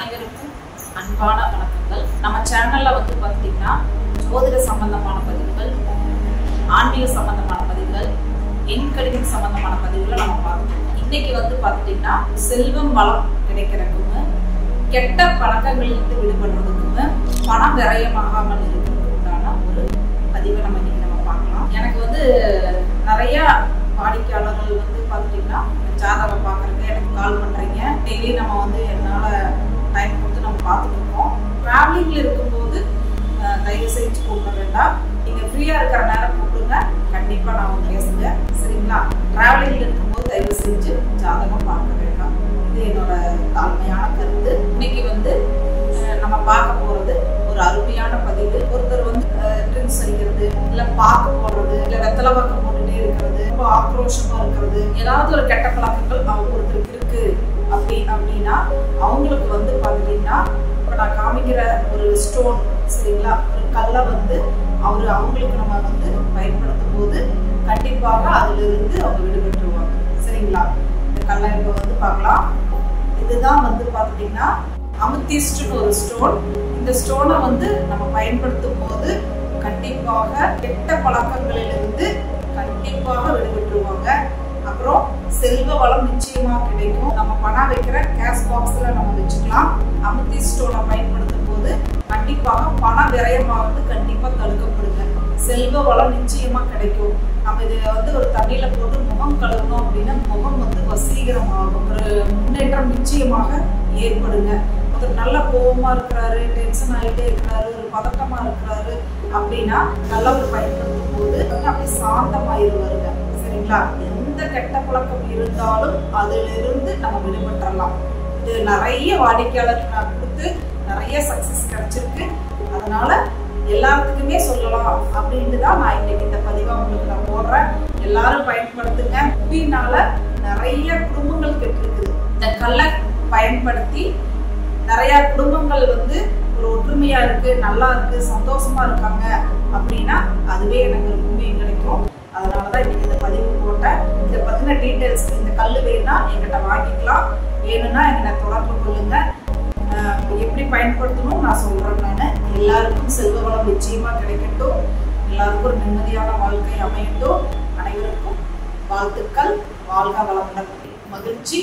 அனைவருக்கும் அன்பான வணக்கங்கள். நம்ம சேனல்ல வந்து பார்த்தீங்கன்னா ஜோதிட சம்பந்தமான பதிவுகள், ஆன்மீக சம்பந்தமான பதிவுகள், எண்கணிதம் சம்பந்தமான பதிவுகளை நம்ம பார்க்கணும். இன்னைக்கு வந்து பார்த்தீங்கன்னா செல்வம் வளம் கிடைக்கிறதுக்கும், கெட்ட பழக்கங்களிலிருந்து விடுபடுறதுக்கும், பணம் விரயமாகாமல் இருக்கிறதுக்குண்டான ஒரு பதிவை நம்ம இன்னைக்கு நம்ம பார்க்கலாம். எனக்கு வந்து நிறைய வாடிக்கையாளர்கள் வந்து பார்த்தீங்கன்னா ஜாதகம் பார்க்கறதுக்கு எனக்கு கால் பண்றீங்க. டெய்லி நம்ம வந்து என்னால் டைம் கொடுத்து நம்ம பார்த்துட்டு இருக்கோம். டிராவலிங்ல இருக்கும்போது தயவு செஞ்சு கூப்பிட வேண்டாம். நீங்க ஃப்ரீயா இருக்கிற நேரம் கூப்பிடுங்க, கண்டிப்பா நான் வந்து பேசுங்க, சரிங்களா? டிராவலிங்ல இருக்கும்போது தயவு செஞ்சு ஜாதகம் பார்க்க வேண்டாம். இது என்னோட தாழ்மையான கருத்து. இன்னைக்கு வந்து நம்ம பார்க்க போறது ஒரு அருமையான பதிவு. ஒருத்தர் வந்து ட்ரிங்க்ஸ் அடிக்கிறது, இல்ல பாக்கு போடுறது, இல்ல வெத்தலை பாக்கு போட்டுட்டே இருக்கிறது, ரொம்ப ஆக்ரோஷமா இருக்கிறது, ஏதாவது ஒரு கெட்ட பழக்கங்கள் அவங்க ஒருத்தருக்கு இருக்கு அப்படின்னா அவங்களுக்கு வந்து பாத்தீங்கன்னா இப்ப நான் காமிக்கிற ஒரு ஸ்டோன், சரிங்களா, ஒரு கல்லை வந்து அவங்களுக்கு நம்ம வந்து பயன்படுத்தும் போது கண்டிப்பாக அதுல இருந்து அவங்க விடுபட்டுருவாங்க, சரிங்களா? இந்த கல்லை இப்ப வந்து பார்க்கலாம். இதுதான் வந்து பாத்தீங்கன்னா அமித்திஸ்ட்னு ஒரு ஸ்டோன். இந்த ஸ்டோனை வந்து நம்ம பயன்படுத்தும் போது கண்டிப்பாக கெட்ட பழக்கங்களிலிருந்து கண்டிப்பாக விடுபட்டுருவாங்க. அப்புறம் செல்வ வளம் நிச்சயமா கிடைக்கும். நம்ம பணம் வைக்கிற கேஷ் பாக்ஸ்ல நம்ம வச்சுக்கலாம். அமித்திஸ்ட் ஸ்டோனை பயன்படுத்தும் போது கண்டிப்பாக பண விரயமாவது கண்டிப்பா தடுக்கப்படுங்க. செல்வ வளம் நிச்சயமா கிடைக்கும். நம்ம இதை வந்து ஒரு தண்ணியில போட்டு முகம் கழுவணும் அப்படின்னா முகம் வந்து வசீகரமாகும், ஒரு முன்னேற்றம் நிச்சயமாக ஏற்படுங்க. ஒருத்தர் நல்ல கோபமா இருக்கிறாரு, டென்ஷன் ஆகிட்டே இருக்கிறாரு, ஒரு பதட்டமா இருக்கிறாரு அப்படின்னா நல்லா ஒரு பயன்படுத்தும் போது அப்படி சாந்தமாயிருவாருங்க, சரிங்களா? எந்த கெட்ட பழக்கம் இருந்தாலும் அதிலிருந்து நம்ம விடுபட்டுறலாம். இது நிறைய வாடிக்கையாளருக்கு நான் கொடுத்து நிறைய சக்சஸ் கிடைச்சிருக்கு. அதனால எல்லாத்துக்குமே சொல்லலாம் அப்படின்ட்டு தான் நான் இன்னைக்கு இந்த பதிவா உங்களுக்கு நான் போடுறேன். எல்லாரும் பயன்படுத்துங்க. அப்படின்னால நிறைய குடும்பங்கள் கெட்டிருக்குது. இந்த கல்லை பயன்படுத்தி நிறைய குடும்பங்கள் வந்து ஒரு ஒற்றுமையா இருக்கு, நல்லா இருக்கு, சந்தோஷமா இருக்காங்க அப்படின்னா அதுவே எனக்கு ஒரு புண்ணியம் கிடைக்கும். அதனாலதான் இன்னைக்கு இந்த பதிவு போட்டேன். இதை பத்தின டீட்டெயில்ஸ், இந்த கல் வேணும்னா என்கிட்ட வாங்கிக்கலாம், வேணும்னா என்னை தொடர்பு கொள்ளுங்க. எப்படி பயன்படுத்தணும் நான் சொல்றேன். நான் எல்லாருக்கும் செல்வ வளம் நிச்சயமா கிடைக்கட்டும், எல்லாருக்கும் ஒரு நிம்மதியான வாழ்க்கை அமையட்டும். அனைவருக்கும் வாழ்த்துக்கள். வாழ்க வளமுடன். மகிழ்ச்சி.